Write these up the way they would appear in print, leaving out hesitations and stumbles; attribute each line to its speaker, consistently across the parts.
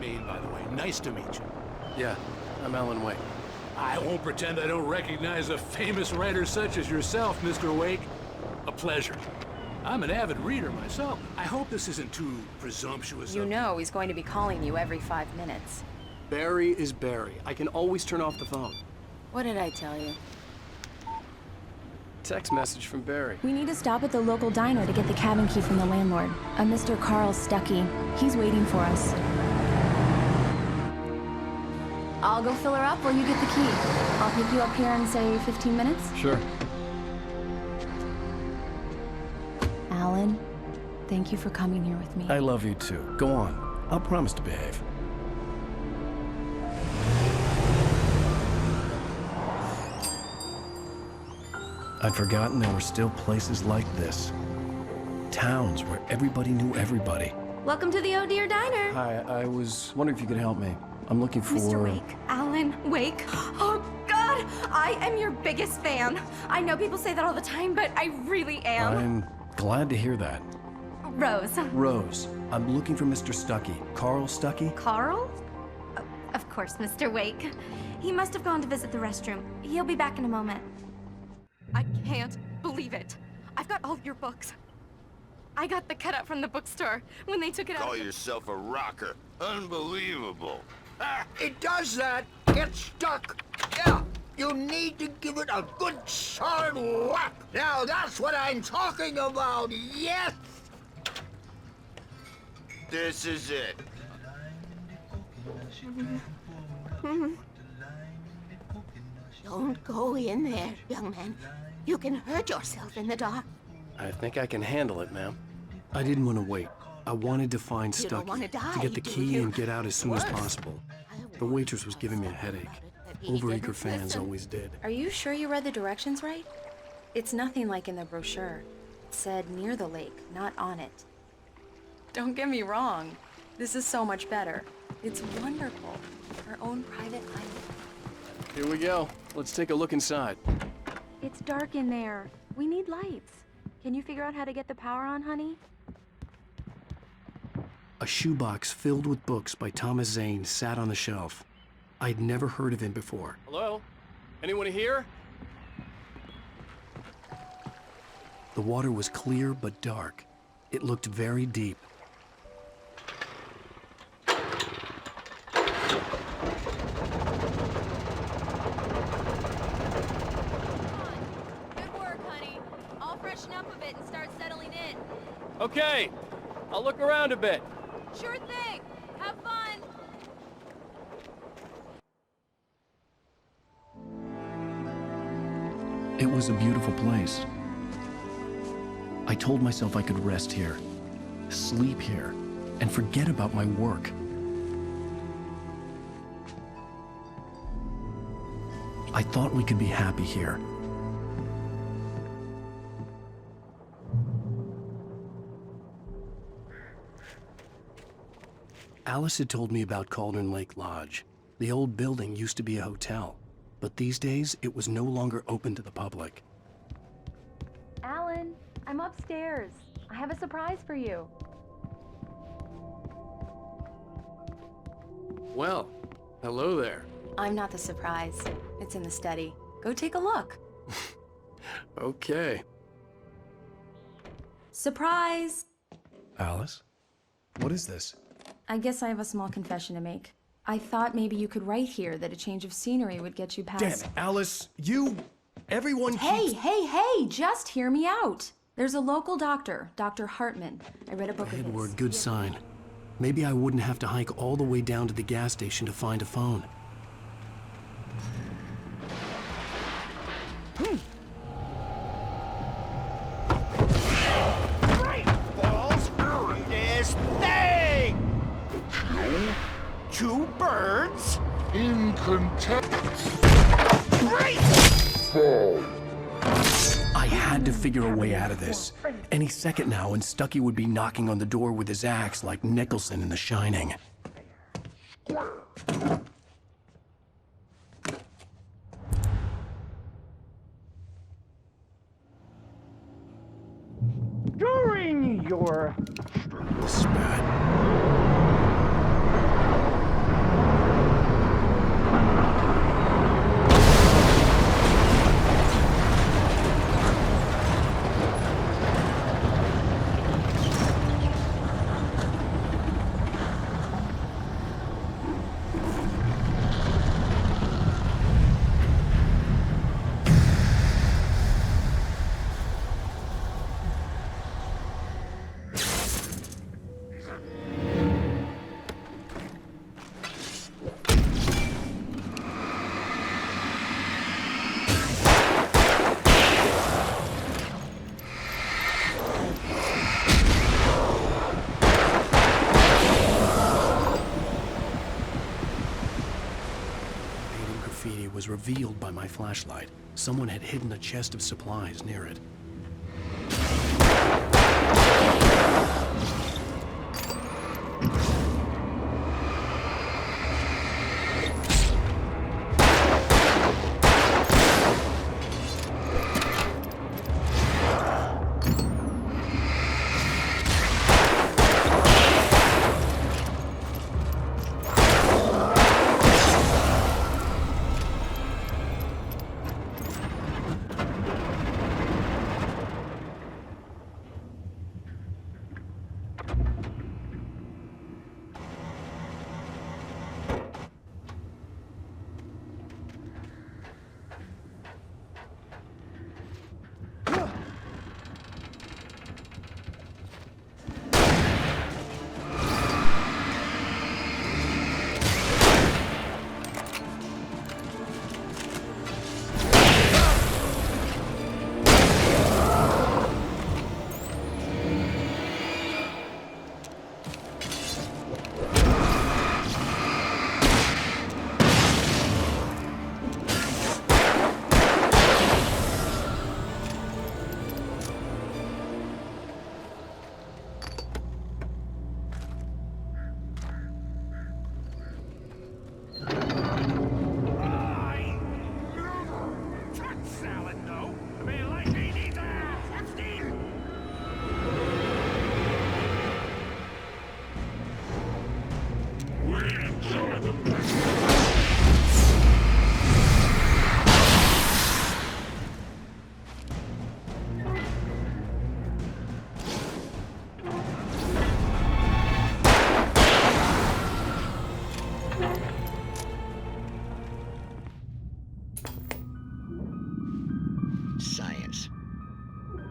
Speaker 1: Maine, by the way. Nice to meet you.
Speaker 2: Yeah, I'm Alan Wake.
Speaker 1: I won't pretend I don't recognize a famous writer such as yourself, Mr. Wake. A pleasure. I'm an avid reader myself. I hope this isn't too presumptuous.
Speaker 3: You know he's going to be calling you every 5 minutes.
Speaker 2: Barry is Barry. I can always turn off the phone.
Speaker 3: What did I tell you?
Speaker 2: Text message from Barry.
Speaker 4: We need to stop at the local diner to get the cabin key from the landlord. A Mr. Carl Stuckey. He's waiting for us. I'll go fill her up while you get the key. I'll pick you up here in, say, 15 minutes?
Speaker 2: Sure.
Speaker 4: Alan, thank you for coming here with me.
Speaker 2: I love you too. Go on. I'll promise to behave. I'd forgotten there were still places like this. Towns where everybody knew everybody.
Speaker 4: Welcome to the Oh Dear Diner.
Speaker 2: Hi, I was wondering if you could help me. I'm looking for...
Speaker 5: Mr. Wake, Alan Wake. Oh, God, I am your biggest fan. I know people say that all the time, but I really am.
Speaker 2: I'm glad to hear that.
Speaker 5: Rose.
Speaker 2: Rose, I'm looking for Mr. Stuckey. Carl Stuckey?
Speaker 5: Carl? Of course, Mr. Wake. He must have gone to visit the restroom. He'll be back in a moment. I can't believe it. I've got all your books. I got the cutout from the bookstore when they took it out.
Speaker 6: Call yourself a rocker. Unbelievable.
Speaker 7: It does that. It's stuck. Yeah, you need to give it a good solid whack. Now that's what I'm talking about. Yes.
Speaker 6: This is it.
Speaker 8: Don't go in there, young man. You can hurt yourself in the dark.
Speaker 2: I think I can handle it, ma'am. I didn't want to wait. I wanted to find
Speaker 8: You don't wanna
Speaker 2: Stuckey,
Speaker 8: die,
Speaker 2: to get the
Speaker 8: do
Speaker 2: key
Speaker 8: you?
Speaker 2: and get out as soon as
Speaker 8: Worse.
Speaker 2: possible. The waitress was giving me a headache. Overeager fans always did.
Speaker 3: Are you sure you read the directions right? It's nothing like in the brochure. It said near the lake, not on it. Don't get me wrong. This is so much better. It's wonderful. Our own private island.
Speaker 2: Here we go. Let's take a look inside.
Speaker 4: It's dark in there. We need lights. Can you figure out how to get the power on, honey?
Speaker 2: A shoebox filled with books by Thomas Zane sat on the shelf. I'd never heard of him before. Hello? Anyone here? The water was clear but dark. It looked very deep.
Speaker 9: Good work, honey. I'll freshen up a bit and start settling in.
Speaker 2: Okay, I'll look around a bit.
Speaker 9: Sure thing. Have fun.
Speaker 2: It was a beautiful place. I told myself I could rest here, sleep here, and forget about my work. I thought we could be happy here. Alice had told me about Cauldron Lake Lodge. The old building used to be a hotel, but these days it was no longer open to the public.
Speaker 4: Alan, I'm upstairs. I have a surprise for you.
Speaker 2: Well, hello there.
Speaker 3: I'm not the surprise. It's in the study. Go take a look.
Speaker 2: Okay.
Speaker 3: Surprise!
Speaker 2: Alice, what is this?
Speaker 4: I guess I have a small confession to make. I thought maybe you could write here that a change of scenery would get you past...
Speaker 2: Damn it, Alice, everyone keeps...
Speaker 4: Hey, just hear me out. There's a local doctor, Dr. Hartman. I read a book of his.
Speaker 2: Edward, good sign. Maybe I wouldn't have to hike all the way down to the gas station to find a phone.
Speaker 7: Great balls on this thing! Two birds in contempt. Great!
Speaker 2: I had to figure a way out of this. Any second now, and Stuckey would be knocking on the door with his axe like Nicholson in The Shining.
Speaker 7: During your
Speaker 2: This is bad. was revealed by my flashlight. Someone had hidden a chest of supplies near it.
Speaker 10: Science.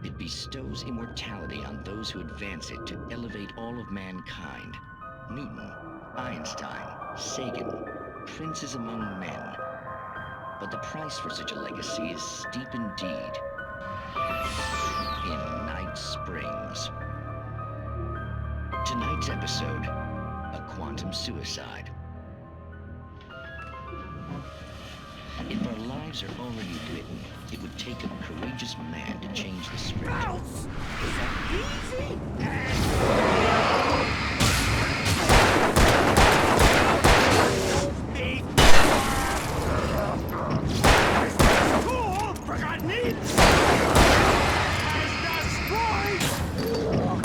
Speaker 10: It bestows immortality on those who advance it to elevate all of mankind. Newton, Einstein, Sagan, princes among men. But the price for such a legacy is steep indeed. In Night Springs. Tonight's episode, a quantum suicide. If our lives are already written, it would take a courageous man to change the script.
Speaker 7: Mouse! Is that easy? Cool! Forgotten it! Has destroyed!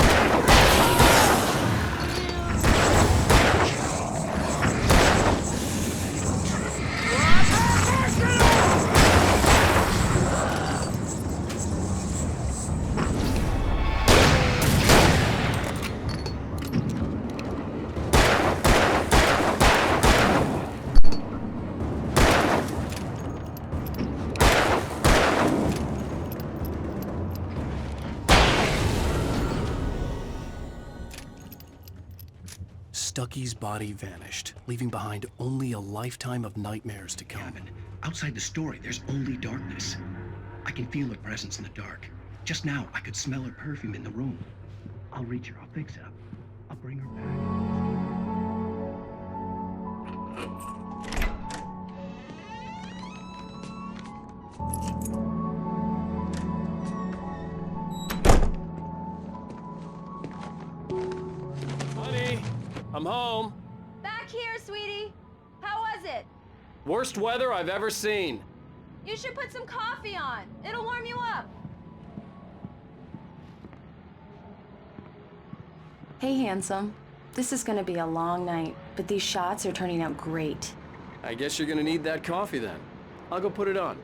Speaker 2: Stucky's body vanished, leaving behind only a lifetime of nightmares to come.
Speaker 11: Gavin, outside the story, there's only darkness. I can feel her presence in the dark. Just now, I could smell her perfume in the room. I'll reach her. I'll fix it up. I'll bring her back.
Speaker 12: Honey, I'm home.
Speaker 9: Back here, sweetie. How was it?
Speaker 12: Worst weather I've ever seen.
Speaker 9: You should put some coffee on. It'll warm you up.
Speaker 3: Hey, handsome. This is gonna be a long night, but these shots are turning out great.
Speaker 12: I guess you're gonna need that coffee then. I'll go put it on.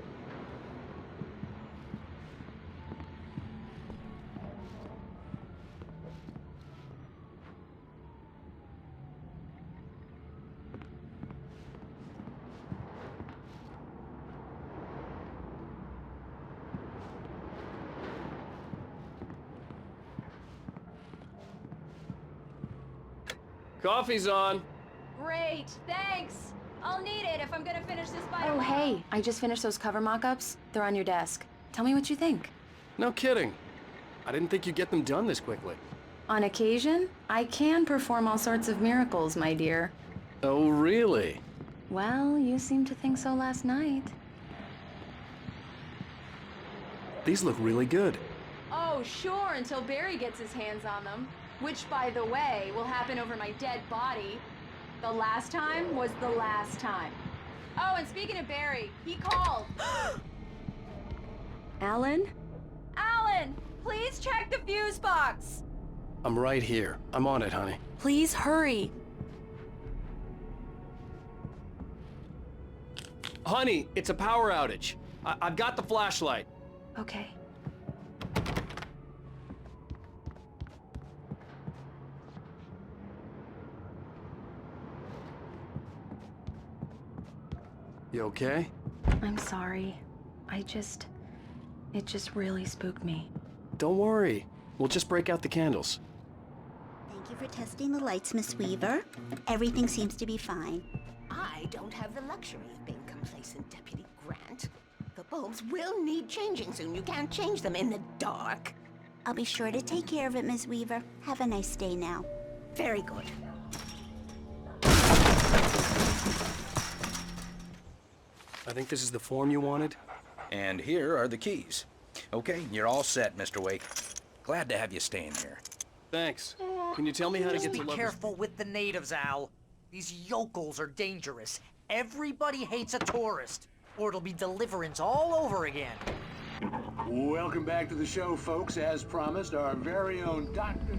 Speaker 12: Coffee's on.
Speaker 9: Great, thanks. I'll need it if I'm gonna finish this by
Speaker 3: Oh,
Speaker 9: tomorrow.
Speaker 3: hey, I just finished those cover mock-ups. They're on your desk. Tell me what you think.
Speaker 12: No kidding. I didn't think you'd get them done this quickly.
Speaker 3: On occasion, I can perform all sorts of miracles, my dear.
Speaker 12: Oh, really?
Speaker 3: Well, you seemed to think so last night.
Speaker 12: These look really good.
Speaker 9: Oh, sure, until Barry gets his hands on them. Which, by the way, will happen over my dead body. The last time was the last time. Oh, and speaking of Barry, he called.
Speaker 3: Alan?
Speaker 9: Alan, please check the fuse box.
Speaker 12: I'm right here. I'm on it, honey.
Speaker 3: Please hurry.
Speaker 12: Honey, it's a power outage. I've got the flashlight.
Speaker 3: Okay.
Speaker 12: You okay?
Speaker 3: I'm sorry. It just really spooked me.
Speaker 12: Don't worry. We'll just break out the candles.
Speaker 13: Thank you for testing the lights, Miss Weaver. Everything seems to be fine.
Speaker 8: I don't have the luxury of being complacent, Deputy Grant. The bulbs will need changing soon. You can't change them in the dark.
Speaker 13: I'll be sure to take care of it, Miss Weaver. Have a nice day now.
Speaker 8: Very good.
Speaker 12: I think this is the form you wanted.
Speaker 14: And here are the keys. Okay, you're all set, Mr. Wake. Glad to have you staying here.
Speaker 12: Thanks. Can you tell me how to
Speaker 15: Just
Speaker 12: get to
Speaker 15: be careful with the natives, Al. These yokels are dangerous. Everybody hates a tourist, or it'll be Deliverance all over again.
Speaker 1: Welcome back to the show, folks. As promised, our very own doctor.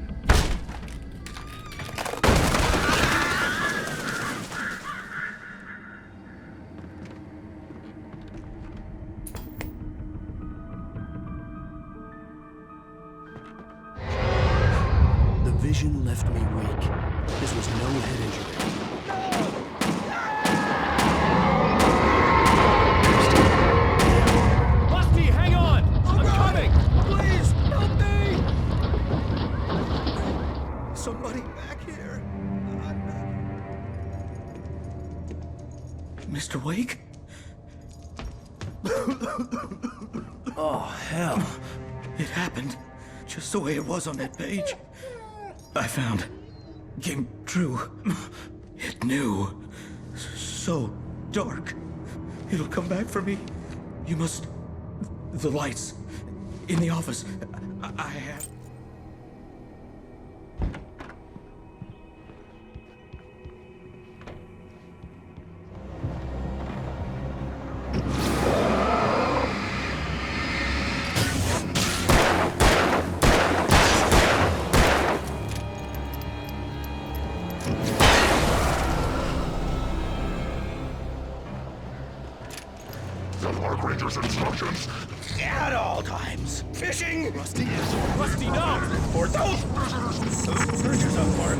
Speaker 2: The vision left me weak. This was no head injury.
Speaker 12: Rusty, hang on! I'm coming!
Speaker 7: Please, help me! Somebody back here.
Speaker 11: Mr. Wake? Oh, hell. It happened just the way it was on that page. I found. Came true. It knew. So dark. It'll come back for me. You must. The lights. In the office. I have.
Speaker 16: Ranger's instructions.
Speaker 14: At all times. Fishing!
Speaker 12: Rusty, no!
Speaker 14: Or don't! Search yourself, Mark.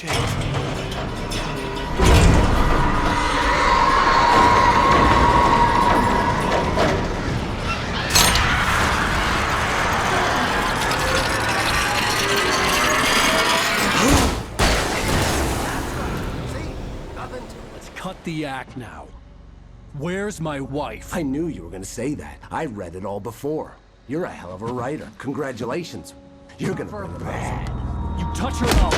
Speaker 12: changed. Let's cut the act now. Where's my wife?
Speaker 17: I knew you were gonna say that. I read it all before. You're a hell of a writer. Congratulations. You're gonna bring them bad.
Speaker 2: You touch her mouth!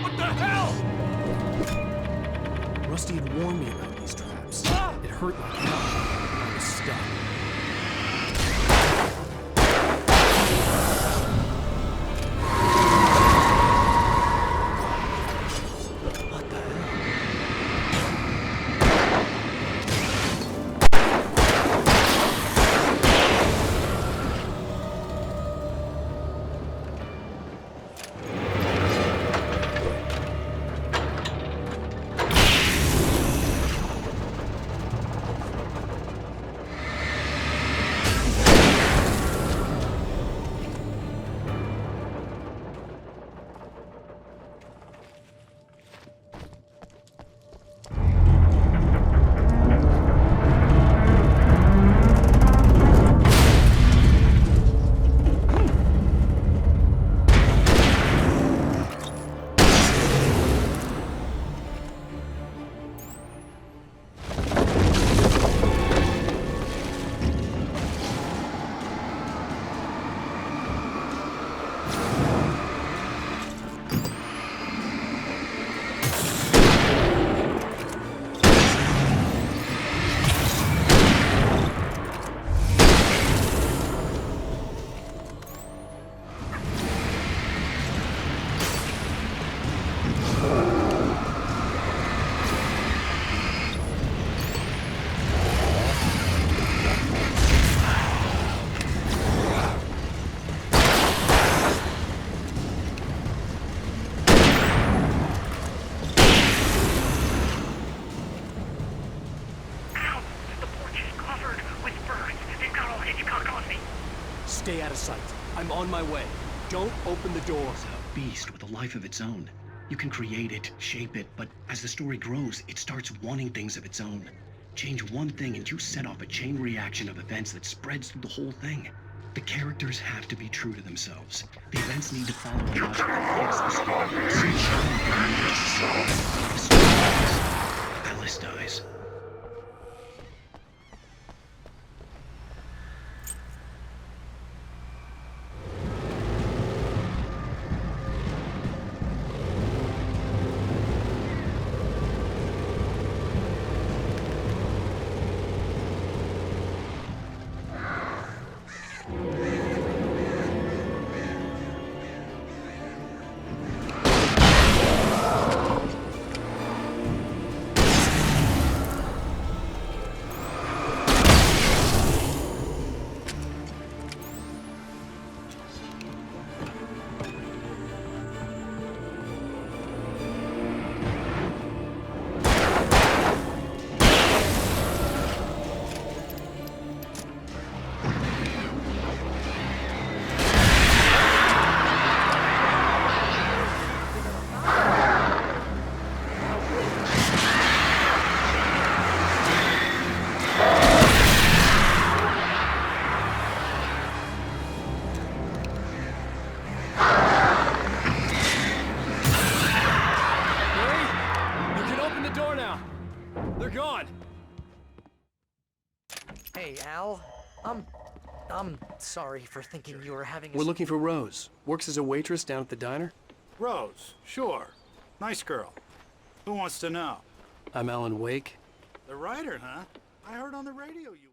Speaker 1: What the hell?
Speaker 2: Rusty had warned me about these traps. It hurt like hell. I was stuck.
Speaker 12: Stay out of sight. I'm on my way. Don't open the door.
Speaker 2: It's a beast with a life of its own. You can create it, shape it, but as the story grows, it starts wanting things of its own. Change one thing and you set off a chain reaction of events that spreads through the whole thing. The characters have to be true to themselves. The events need to follow a logic that fits the story. The story dies. Alice dies.
Speaker 15: Hey, Al. I'm sorry for thinking you were having a...
Speaker 12: We're looking for Rose. Works as a waitress down at the diner.
Speaker 18: Rose, sure. Nice girl. Who wants to know?
Speaker 12: I'm Alan Wake.
Speaker 18: The writer, huh? I heard on the radio you...